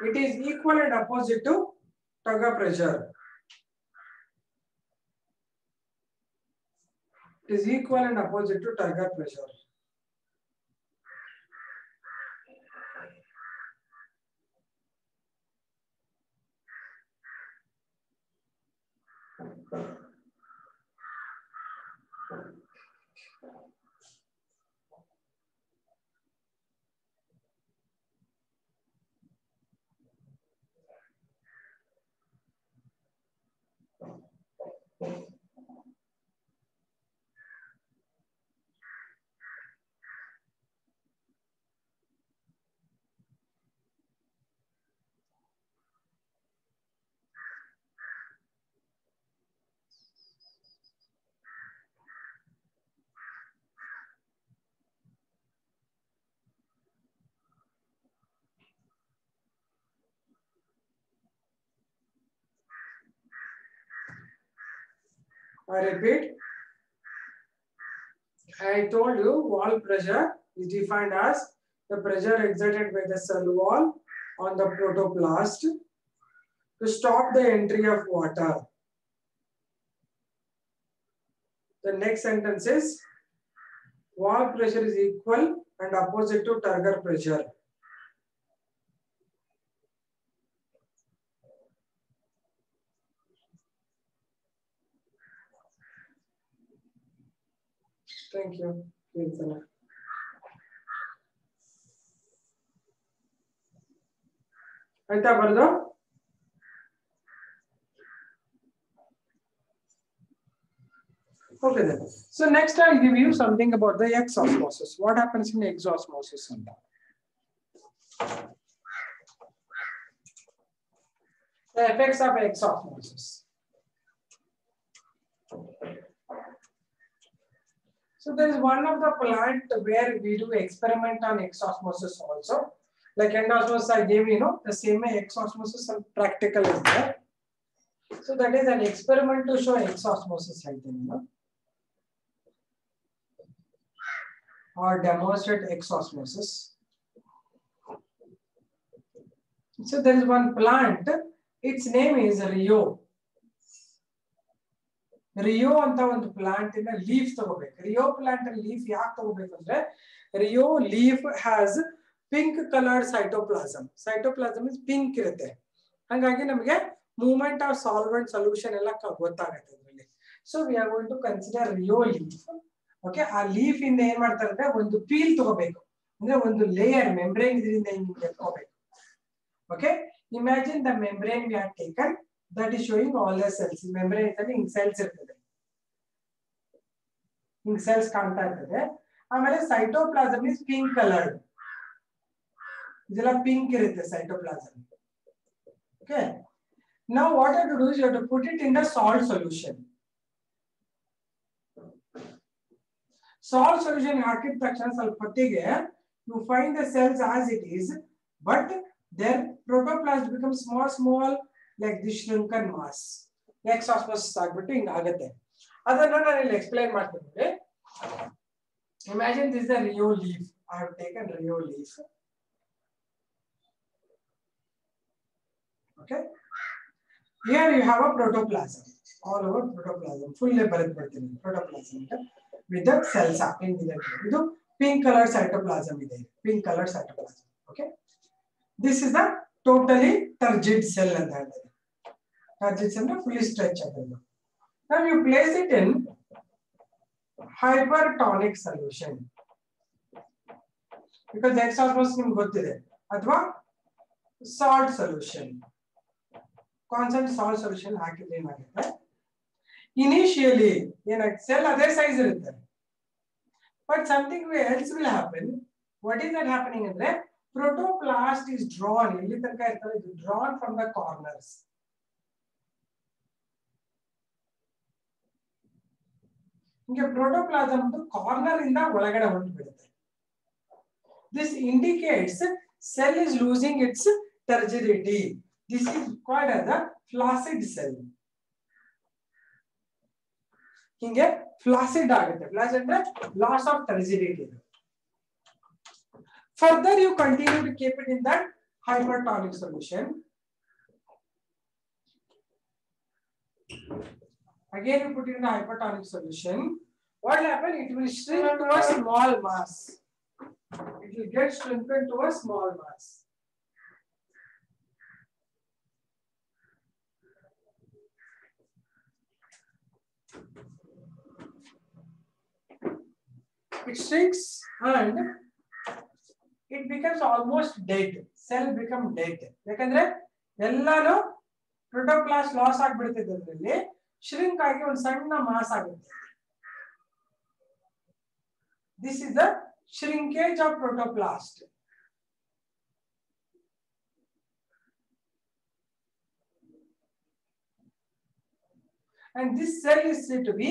It is equal and opposite to tugger pressure. It is equal and opposite to tugger pressure. I repeat, I told you wall pressure is defined as the pressure exerted by the cell wall on the protoplast to stop the entry of water. The next sentence is wall pressure is equal and opposite to turgor pressure. Thank you. ಆಯ್ತಾ ಬರ್ದು? Okay then. So next I'll give you something about the exosmosis. What happens in exosmosis? The effects of exosmosis. So there is one of the plant where we do experiment on exosmosis also. Like endosmosis, I gave the same exosmosis and practical is there. So that is an experiment to show exosmosis, I think, or demonstrate exosmosis. So there is one plant, its name is Rio. Rio anta ಒಂದು plant in a leaf ತಗೋಬೇಕು. Rio plant leaf ಯಾಕೆ ತಗೋಬೇಕು ಅಂದ್ರೆ Rio leaf has pink colored cytoplasm. Cytoplasm is pink ಇರುತ್ತೆ. ಹಾಗಾಗಿ ನಮಗೆ movement of solvent solution ಎಲ್ಲ ಗೊತ್ತಾಗುತ್ತೆ ಅದರಲ್ಲಿ. So we are going to consider Rio leaf. Okay, ಆ leaf ಇಂದ ಏನು ಮಾಡ್ತಾರೆ ಅಂದ್ರೆ ಒಂದು ಪೀಲ್ ತಗೋಬೇಕು. ಅಂದ್ರೆ ಒಂದು ಲೇಯರ್ membrane ಇದರಿಂದ ಹಿಂಗೆ ತಗೋಬೇಕು. Okay, imagine the membrane we have taken. That is showing all the cells. Membrane is in cells irtade. In cells ಕಾಣ್ತಾ ಇರ್ತದೆ. ಆಮೇಲೆ cytoplasm is pink colored. ಇದೆಲ್ಲ pink ಇರುತ್ತೆ cytoplasm. Okay. Now what you have to do is you have to put it in the salt solution. Salt solution ಹಾಕಿದ ತಕ್ಷಣ ಸ್ವಲ್ಪ ಹೊತ್ತಿಗೆ you find the cells as it is, but their protoplasm becomes small like this shrunken mass. Exosmosis ಆಗ್ಬಿಟ್ಟು ಹಿಂಗ ಆಗುತ್ತೆ. ಅದನ್ನ ನಾನು ಇಲ್ಲಿ ಎಕ್ಸ್ಪ್ಲೈನ್ ಮಾಡ್ತೀನಿ. Imagine this is the Rio leaf. I have taken Rio leaf. Okay. Here you have a protoplasm. All over protoplasm. Full ಬರೆದ್ಬಿಡ್ತೀನಿ protoplasm with the cells happening with it. ಇದು pink color cytoplasm ಇದೆ. Pink color cytoplasm. Okay. This is the totally turgid cell ಅಂತ ಹೇಳ್ತಾರೆ. Turgid cell fully stretch ಆಗಿದೆ. Now you place it in hypertonic solution. Because exosmosis ನಿಮಗೆ ಗೊತ್ತಿದೆ. ಅಥವಾ salt solution. Constant salt solution ಹಾಕಿದ್ರೆ ಏನಾಗುತ್ತೆ? Initially ಏನಾಗುತ್ತೆ? Cell ಅದೇ size ಇರುತ್ತೆ. But something else will happen. What is that happening ಅಂದ್ರೆ protoplast is drawn. ಇಲ್ಲಿ ತನಕ ಇರ್ತದೆ ಇದು drawn from the corners. ಹಿಂಗೆ protoplasm ಕಾರ್ನರ್ ಇಂದ ಒಳಗಡೆ ಹೊರಟುಬಿಡುತ್ತೆ. This indicates cell is losing its turgidity. This is called as a flaccid cell. ಹಿಂಗೆ flaccid ಆಗುತ್ತೆ. Flaccid ಅಂದ್ರೆ loss of turgidity. Further you continue to keep it in that hypertonic solution. Again you put it in a hypertonic solution. What will happen? It will shrink to a small mass. It will get shrunken to a small mass. It shrinks and it becomes almost dead. Cell become dead. ಯಾಕಂದ್ರೆ ಎಲ್ಲಾನು protoplast loss ಆಗಿಬಿಡುತ್ತೆ ಅದರಲ್ಲಿ shrink ಆಗಿ ಒಂದು ಸಣ್ಣ mass ಆಗುತ್ತೆ. This is the shrinkage of protoplast. And this cell is said to be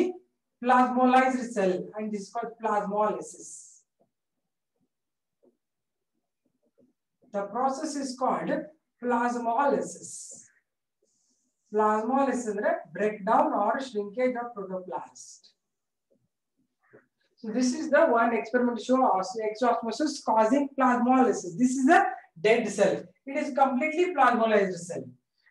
plasmolized cell and this is called plasmolysis. The process is called plasmolysis. Plasmolysis is a breakdown or shrinkage of protoplast. So this is the one experiment to show exosmosis causing plasmolysis. This is a dead cell. It is completely plasmolized cell.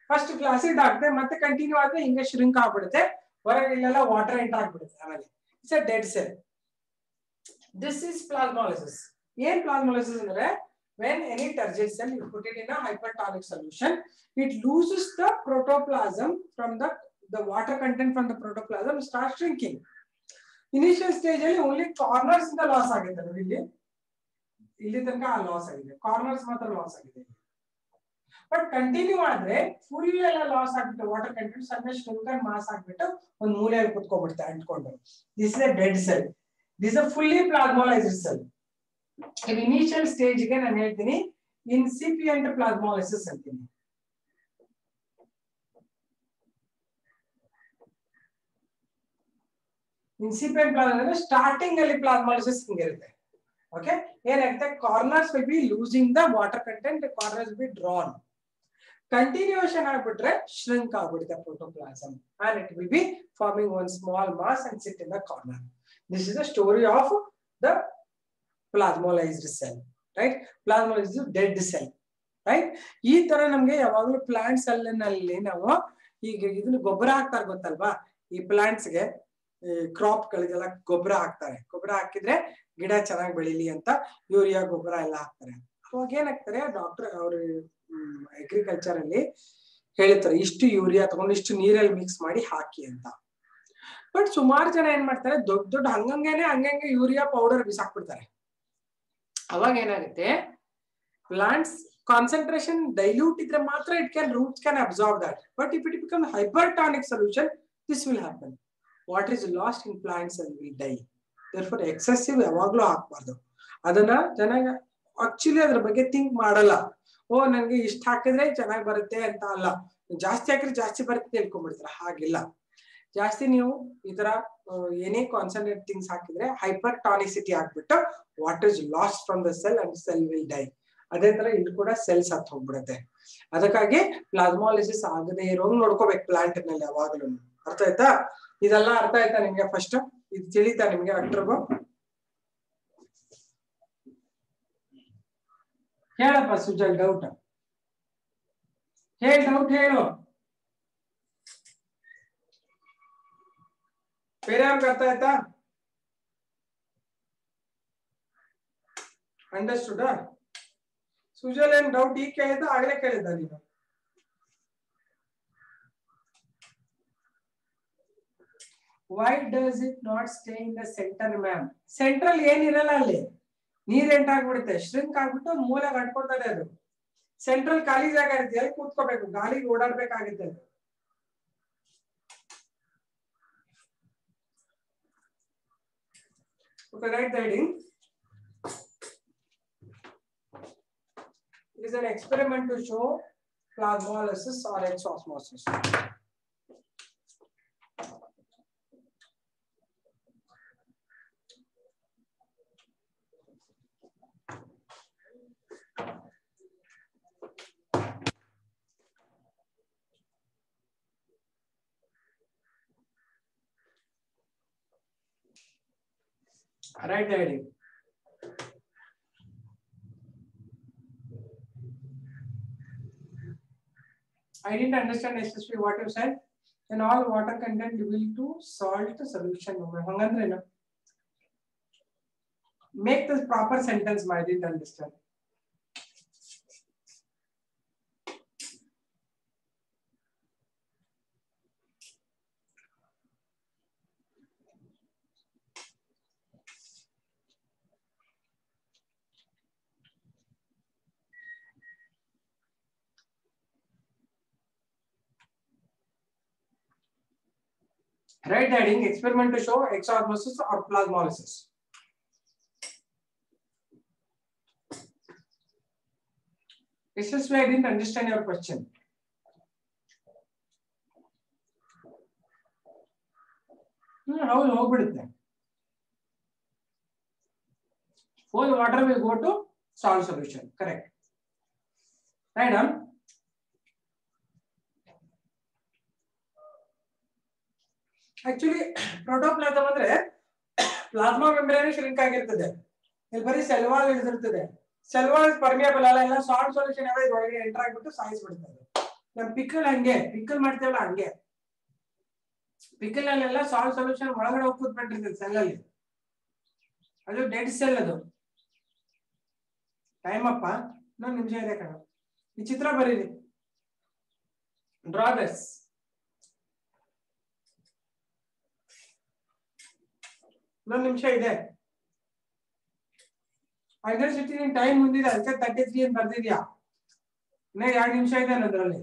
First flaccid ಆಗುತ್ತೆ ಮತ್ತೆ continue ಆದ್ರೆ ಹಿಂಗೆ shrink ಆಗ್ಬಿಡುತ್ತೆ, ಹೊರಗೆ ಇಲ್ಲೆಲ್ಲ water enter ಆಗ್ಬಿಡುತ್ತೆ, ಆಮೇಲೆ it's a dead cell. This is plasmolysis. ಏನ್ ಪ್ಲಾಸ್ಮಾಲಿಸಿಸ್ ಅಂದ್ರೆ when any turgid cell you put it in a hypertonic solution, it loses the protoplasm from the water content from the protoplasm starts shrinking. Initial stage ಅಲ್ಲಿ only corners ಇಂದ loss ಆಗುತ್ತೆ ನೋಡಿ, ಇಲ್ಲಿ ತನಕ ಆ loss ಆಗಿದೆ, corners ಮಾತ್ರ loss ಆಗಿದೆ. ಬಟ್ ಕಂಟಿನ್ಯೂ ಆದ್ರೆ ಫುಲ್ ಎಲ್ಲ ಲಾಸ್ ಆಗ್ಬಿಟ್ಟು ವಾಟರ್ ಕಂಟೆಂಟ್ ಸಣ್ಣ ಶ್ರಿಂಕರ್ ಮಾಸ್ ಆಗ್ಬಿಟ್ಟು ಒಂದು ಮೂಲೆಯಲ್ಲಿ ಕುತ್ಕೊಂಡ್ಬಿಡುತ್ತೆ ಅಂಟ್ಕೊಂಡು. This is a dead cell. This is a fully plasmolysed cell. Initial stage ಗೆ ನಾನು ಹೇಳ್ತೀನಿ ಇನ್ಸಿಪಿಯಂಟ್ ಪ್ಲಾಸ್ಮಾಲಿಸಿಸ್ ಅಂತೀನಿ. ಇನ್ಸಿಪಿಯಂಟ್ ಪ್ಲಾಸ್ಮಾಲಿಸಿಸ್ ಅಂದ್ರೆ ಸ್ಟಾರ್ಟಿಂಗ್ ಅಲ್ಲಿ ಪ್ಲಾಸ್ಮಾಲಿಸಿಸ್ ಹಿಂಗಿರುತ್ತೆ. ಓಕೆ, ಏನಾಗುತ್ತೆ, corners will be losing the water content, corners will be drawn. Continuation ಆಗ್ಬಿಟ್ರೆ ಶ್ರಿಂಕ್ ಆಗ್ಬಿಡುತ್ತೆ protoplasm and it will be forming one small mass and sit in the corner. This is the story of the plasmolized cell, right? Plasmolized dead cell, right? ಈ ತರ ನಮ್ಗೆ ಯಾವಾಗಲೂ plant cell ನಲ್ಲಿ ನಾವು ಈಗ ಇದನ್ನ ಗೊಬ್ಬರ ಹಾಕ್ತಾರೆ ಗೊತ್ತಲ್ವಾ, ಈ ಪ್ಲಾಂಟ್ಸ್ ಗೆ ಕ್ರಾಪ್ ಗಳಿಗೆಲ್ಲ ಗೊಬ್ಬರ ಹಾಕ್ತಾರೆ. ಗೊಬ್ಬರ ಹಾಕಿದ್ರೆ ಗಿಡ ಚೆನ್ನಾಗಿ ಬೆಳಿಲಿ ಅಂತ ಯೂರಿಯಾ ಗೊಬ್ಬರ ಎಲ್ಲ ಹಾಕ್ತಾರೆ. ಅವಾಗ ಏನಾಗ್ತಾರೆ, ಡಾಕ್ಟರ್ ಅವರು ಅಗ್ರಿಕಲ್ಚರ್ ಅಲ್ಲಿ ಹೇಳ್ತಾರೆ ಇಷ್ಟು ಯೂರಿಯಾ ತಗೊಂಡು ಇಷ್ಟು ನೀರಲ್ಲಿ ಮಿಕ್ಸ್ ಮಾಡಿ ಹಾಕಿ ಅಂತ. ಬಟ್ ಸುಮಾರು ಜನ ಏನ್ ಮಾಡ್ತಾರೆ, ದೊಡ್ಡ ದೊಡ್ಡ ಹಂಗಂಗೆ ಯೂರಿಯಾ ಪೌಡರ್ ಬಿಸಾಕ್ಬಿಡ್ತಾರೆ. ಅವಾಗ ಏನಾಗುತ್ತೆ, ಪ್ಲಾಂಟ್ಸ್ ಕಾನ್ಸಂಟ್ರೇಷನ್ ಡೈಲ್ಯೂಟ್ ಇದ್ರೆ ಮಾತ್ರ roots can absorb that. But if it becomes hypertonic solution, this will happen. Water is lost in plants and will die. Therefore excessive ಯಾವಾಗ್ಲೂ ಹಾಕ್ಬಾರ್ದು. ಅದನ್ನ ಜನ ಆಕ್ಚುಲಿ ಅದ್ರ ಬಗ್ಗೆ ಥಿಂಕ್ ಮಾಡಲ್ಲ. ಓ ನನಗೆ ಇಷ್ಟ ಹಾಕಿದ್ರೆ ಚೆನ್ನಾಗಿ ಬರುತ್ತೆ ಅಂತ ಅಲ್ಲ, ಜಾಸ್ತಿ ಹಾಕಿದ್ರೆ ಜಾಸ್ತಿ ಬರುತ್ತೆ ಹೇಳ್ಕೊಂಡ್ಬಿಡ್ತಾರೆ. ಹಾಗಿಲ್ಲ, ಜಾಸ್ತಿ ನೀವು ಈ ತರ ಏನೇ ಕಾನ್ಸಂಟ್ರೇಟ್ ಥಿಂಗ್ಸ್ ಹಾಕಿದ್ರೆ ಹೈಪರ್ ಟಾನಿಸಿಟಿ ಆಗ್ಬಿಟ್ಟು water is last from the cell and sell will die. ಅದೇ ತರ ಇಲ್ಲಿ ಕೂಡ ಸೆಲ್ಸ್ ಹತ್ತು ಹೋಗ್ಬಿಡುತ್ತೆ. ಅದಕ್ಕಾಗಿ ಪ್ಲಾಸ್ಮಾಲಿಸಿಸ್ ಆಗದೆ ಇರೋಂಗ್ ನೋಡ್ಕೋಬೇಕು ಪ್ಲಾಂಟ್ ನಲ್ಲಿ ಯಾವಾಗಲೂ. ಅರ್ಥ ಆಯ್ತಾ? ಇದೆಲ್ಲ ಅರ್ಥ ಆಯ್ತಾ ನಿಮ್ಗೆ? ಫಸ್ಟ್ ಇದು ತಿಳಿತಾ ನಿಮ್ಗೆ ಡಾಕ್ಟರ್ಗೂ? ಹೇಳಪ್ಪ ಸುಜಲ್, ಡೌಟ್ ಹೇಳು. ಬೇರೆ ಅವ್ರಿಗೆ ಅರ್ಥ ಆಯ್ತಾ? ಅಂಡರ್ಸ್ಟುಡ್? ಸುಜಲ್ ಏನ್ ಡೌಟ್ ಈಗ ಕೇಳಿದ್ದ ಆಗ್ಲೇ ಕೇಳಿದ್ದ ನೀನು? Why does it not stay in the center, ma'am? Central ಏನಿರಲ್ಲ, ಅಲ್ಲಿ ನೀರ್ ಎಂಟಾಗ್ಬಿಡುತ್ತೆ, ಶ್ರಿಂಕ್ ಆಗ್ಬಿಟ್ಟು ಮೂಲೆ ಕಟ್ಕೊಳ್ತದೆ. ಅದು ಸೆಂಟ್ರಲ್ ಖಾಲಿ ಜಾಗ ಇರುತ್ತೆ, ಅಲ್ಲಿ ಕೂತ್ಕೋಬೇಕು, ಗಾಳಿಗೆ ಓಡಾಡ್ಬೇಕಾಗುತ್ತೆ. ಅದು okay, write the heading. It is an experiment to show plasmolysis or exosmosis. Write the heading. I didn't understand especially what you said. And all water content will to salt solution. Hangandre, make this proper sentence. I didn't understand. Write the heading, experiment to show exosmosis or plasmolysis. This is why I didn't understand your question. How will ಹೋಗ್ಬಿಡುತ್ತೆ? Whole water will go to salt solution. Correct. Right on. Actually, protoplasm ಅಂದ್ರೆ plasma membrane shrink ಆಗಿರ್ತದೆ. ಇಲ್ಲಿ ಬರೀ cell wall ಇರ್ತದೆ. Cell wall permeable ಅಲ್ಲ, ಎಲ್ಲ salt solution ಎಲ್ಲ ಇದರೊಳಗೆ ಎಂಟರ್ ಆಗಿಬಿಟ್ಟು ಸಾಯಿಸ್ಬಿಡ್ತದೆ. ಪಿಕಲ್ ಹಂಗೆ ಪಿಕಲ್ ಮಾಡ್ತೇವಲ್ಲ ಹಂಗೆ ಪಿಕಲ್ ಅಲ್ಲೆಲ್ಲ ಸಾಲ್ಟ್ ಸೊಲ್ಯೂಷನ್ ಒಳಗಡೆ ಹೋಗಿ ಕೂತ್ಬಿಟ್ಟಿರ್ತದೆ ಸೆಲ್ ಅಲ್ಲಿ ಅದು ಡೆಡ್ ಸೆಲ್ ಅದು ಟೈಮ್ ಅಪ್ಪ ಇನ್ನೊಂದು ನಿಮಿಷ ಇದೆ ಕಣ ಈ ಚಿತ್ರ ಬರೀರಿ ಡ್ರಾ ದಿಸ್ ಇನ್ನೊಂದು ನಿಮಿಷ ಇದೆ ಯೂನಿವರ್ಸಿಟಿ ನಿನ್ ಟೈಮ್ ಮುಂದಿದೆ ಅದಕ್ಕೆ 33 ಅಂತ ಬರ್ದಿದ್ಯಾ ಇನ್ನ 2 ನಿಮಿಷ ಇದೆ ಅದರಲ್ಲಿ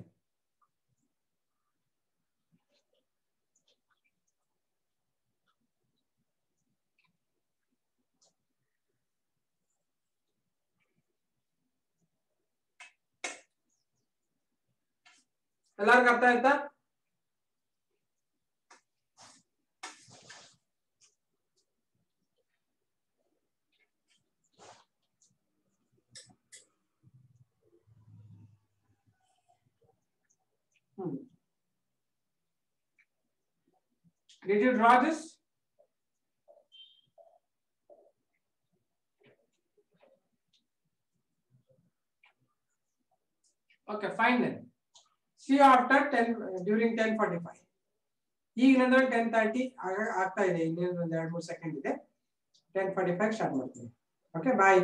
ಎಲ್ಲರಿಗೂ ಅರ್ಥ ಆಯ್ತಾ Did you draw this? Okay, fine then. See you after 10 during 10:45. ಈಗ ನಂತರ 10:30 ಆಗ್ತಾ ಇದೆ ಇನ್ನೊಂದು 2-3 ಸೆಕೆಂಡ್ ಇದೆ 10:45 ಸ್ಟಾರ್ಟ್ ಮಾಡ್ತೀನಿ ಓಕೆ ಬಾಯ್